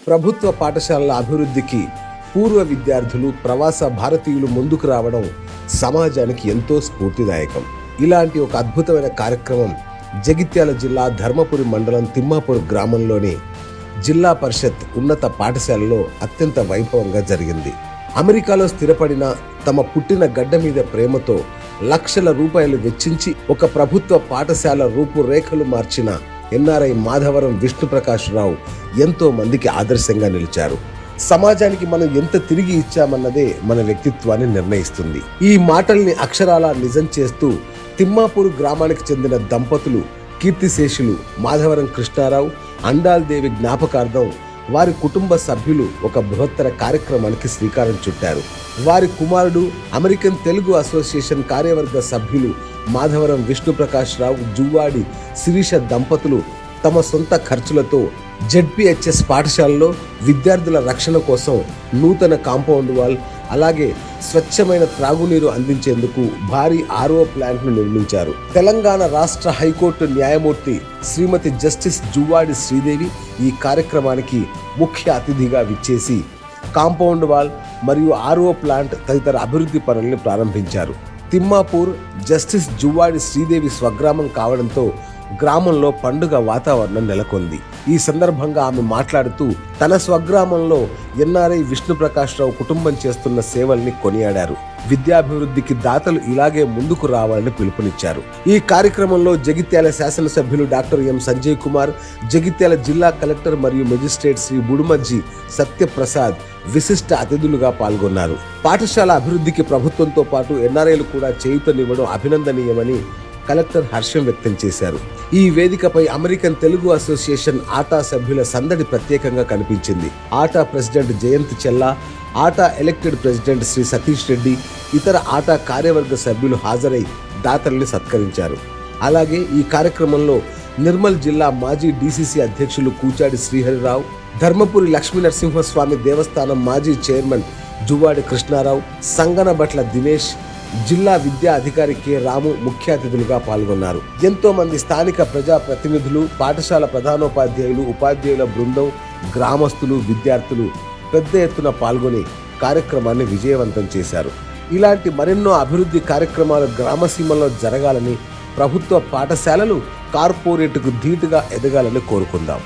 ప్రభుత్వ పాఠశాలల అభివృద్ధికి పూర్వ విద్యార్థులు, ప్రవాస భారతీయులు ముందుకు రావడం సమాజానికి ఎంతో స్ఫూర్తిదాయకం. ఇలాంటి ఒక అద్భుతమైన కార్యక్రమం జగిత్యాల జిల్లా ధర్మపురి మండలం తిమ్మాపూర్ గ్రామంలోని జిల్లా పరిషత్ ఉన్నత పాఠశాలలో అత్యంత వైభవంగా జరిగింది. అమెరికాలో స్థిరపడిన తమ పుట్టిన గడ్డ మీద ప్రేమతో లక్షల రూపాయలు వెచ్చించి ఒక ప్రభుత్వ పాఠశాల రూపురేఖలు మార్చిన ఎన్ఆర్ఐ మాధవరం విష్ణుప్రకాష్ రావు ఎంతో మందికి ఆదర్శంగా నిలిచారు. సమాజానికి మనం ఎంత తిరిగి ఇచ్చామన్నదే మన వ్యక్తిత్వాన్ని నిర్ణయిస్తుంది. ఈ మాటల్ని అక్షరాలా నిజం చేస్తూ తిమ్మాపూర్ గ్రామానికి చెందిన దంపతులు కీర్తిశేషులు మాధవరం కృష్ణారావు, అండాల్దేవి జ్ఞాపకార్థం వారి కుటుంబ సభ్యులు ఒక బృహత్తర కార్యక్రమానికి శ్రీకారం చుట్టారు. వారి కుమారుడు అమెరికన్ తెలుగు అసోసియేషన్ కార్యవర్గ సభ్యులు మాధవరం విష్ణుప్రకాష్ రావు, జువ్వాడి శిరీష దంపతులు తమ సొంత ఖర్చులతో జెడ్పీహెచ్ఎస్ పాఠశాలలో విద్యార్థుల రక్షణ కోసం నూతన కాంపౌండ్ వాల్, అలాగే స్వచ్ఛమైన త్రాగునీరు అందించేందుకు భారీ ఆర్ఓ ప్లాంట్ను నిర్మించారు. తెలంగాణ రాష్ట్ర హైకోర్టు న్యాయమూర్తి శ్రీమతి జస్టిస్ జువ్వాడి శ్రీదేవి ఈ కార్యక్రమానికి ముఖ్య అతిథిగా విచ్చేసి కాంపౌండ్ వాల్ మరియు ఆర్ఓ ప్లాంట్ తదితర అభివృద్ధి పనుల్ని ప్రారంభించారు. తిమ్మాపూర్ జస్టిస్ జువ్వాడి శ్రీదేవి స్వగ్రామం కావడంతో గ్రామంలో పండుగ వాతావరణం నెలకొంది. ఈ సందర్భంగా ఆమె మాట్లాడుతూ తన స్వగ్రామంలో ఎన్ఆర్ఐ విష్ణుప్రకాష్ రావు కుటుంబం చేస్తున్న సేవల్ని కొనియాడారు. విద్యాభివృద్ధికి దాతలు ఇలాగే ముందుకు రావాలని పిలుపునిచ్చారు. ఈ కార్యక్రమంలో జగిత్యాల శాసనసభ్యులు డాక్టర్ ఎం సంజయ్ కుమార్, జగిత్యాల జిల్లా కలెక్టర్ మరియు మెజిస్ట్రేట్ శ్రీ బుడుమజ్జి సత్యప్రసాద్ విశిష్ట అతిథులుగా పాల్గొన్నారు. పాఠశాల అభివృద్ధికి ప్రభుత్వంతో పాటు ఎన్ఆర్ఐలు కూడా చేయూతనివ్వడం అభినందనీయమని కలెక్టర్ హర్షం వ్యక్తం చేశారు. ఈ వేదికపై అమెరికన్ తెలుగు అసోసియేషన్ ఆటా సభ్యుల సందడి ప్రత్యేకంగా కనిపించింది. ఆటా ప్రెసిడెంట్ జయంత్ చెల్లా, ఆటా ఎలక్టెడ్ ప్రెసిడెంట్ శ్రీ సతీష్ రెడ్డి, ఇతర ఆటా కార్యవర్గ సభ్యులు హాజరై దాతల్ని సత్కరించారు. అలాగే ఈ కార్యక్రమంలో నిర్మల్ జిల్లా మాజీ డీసీసీ అధ్యక్షులు కూచాడి శ్రీహరిరావు, ధర్మపురి లక్ష్మీనరసింహస్వామి దేవస్థానం మాజీ చైర్మన్ జువ్వాడి కృష్ణారావు, సంగనబట్ల దినేష్, జిల్లా విద్యా అధికారి కె రాము ముఖ్య అతిథులుగా పాల్గొన్నారు. ఎంతో మంది స్థానిక ప్రజా ప్రతినిధులు, పాఠశాల ప్రధానోపాధ్యాయులు, ఉపాధ్యాయుల బృందం, గ్రామస్తులు, విద్యార్థులు పెద్ద ఎత్తున పాల్గొని కార్యక్రమాన్ని విజయవంతం చేశారు. ఇలాంటి మరెన్నో అభివృద్ధి కార్యక్రమాలు గ్రామసీమలో జరగాలని, ప్రభుత్వ పాఠశాలలు కార్పొరేట్కు ధీటుగా ఎదగాలని కోరుకుందాం.